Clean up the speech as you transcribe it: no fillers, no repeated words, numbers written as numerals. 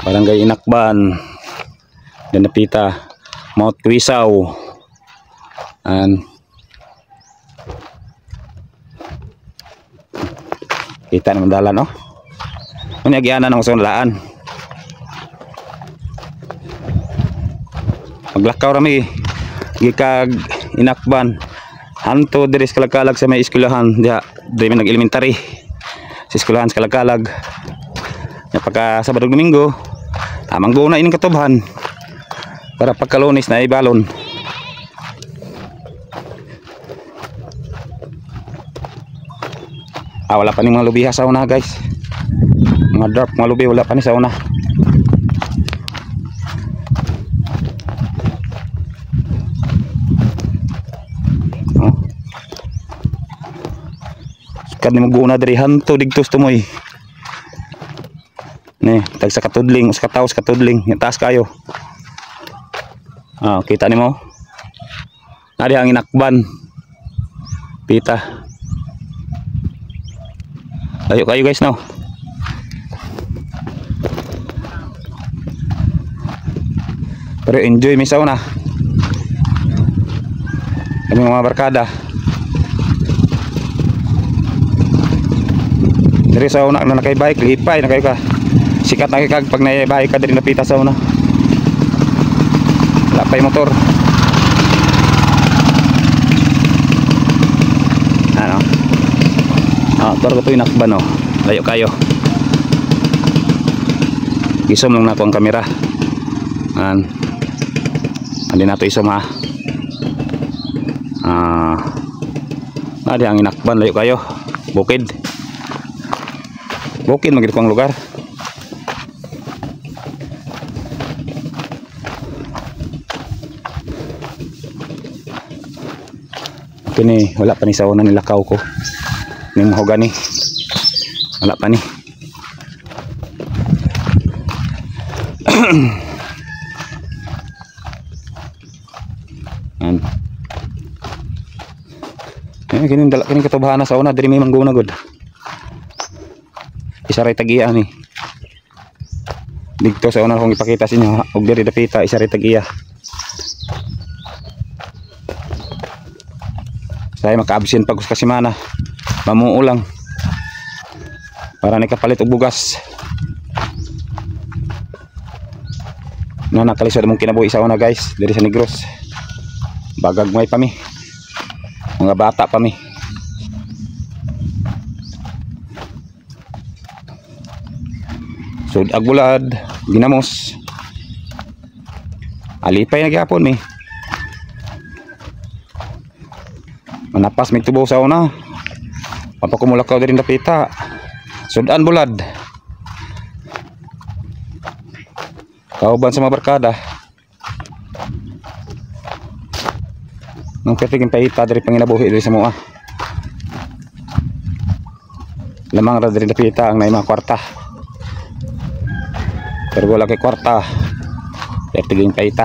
Barangay Inakban, Danapita, Mount Quisaw. Kita naman dalan, no? Ano nagyanan ng usong laan? Maglakaw rami gikag Inakban hanto diri sa Kalagkalag sa may eskwelahan diha diri nag-elementary sa eskwelahan sa Kalagkalag. Pagka Sabado Domingo amang buo na ining katubhan para pagkalunis na ibalon. Wala pa ning mga lubiha sa una, guys. Mga drop, mga lubi wala pa ni sa una. Sukat ni mag-uuna diri hanto digtos tumoy. Ni, tag sa katudling, sa kataos katudling, yung taas kayo. Kita nimo. Nadi ang Inakban. Pita. Ayo kayo guys, no. Pero enjoy mi sa una. Kami mga barkada. Diri sa una na nakay-bike, lipay na kayo ka. Sikat na kag pag naibay ka diri napita sa una. Wala pa yung motor. Ano? Toro ko to Inakban, no. Layo kayo. Isom lang nato ang kamera. Andi nato isom, ha. Adi ang Inakban, layo kayo. Bukid. Bukid magid ko ang lugar. Kini wala pa ni sa una nilakaw ko. Ning mahogani. Wala pa ni. Kini dala kini katubhana sa una diri may mangguna gud. Isa ray tagiya ni. Dito sa una kong ipakita sa inyo og diri dapita isa ray tagiya. Saya maka-absent pag sa semana. Mamuo lang. Para nikapalit og bugas. Nakalisod mong kinabuhi sa una, guys, diri sa Negros. Bagagmay pa mi. Mga bata pa mi. Sud Agbulad, Ginamos. Alipay na gyapon mi. Manapas mi tubo sa una. Papakumulakaw diri dapita. Sudan bulad. Kauban sa mga barkada. Nang katiging paita diri panginabuhi diri sa mua. Lamang ra diri dapita ang nay mga kwarta. Pero wala kay kwarta. Katiging paita.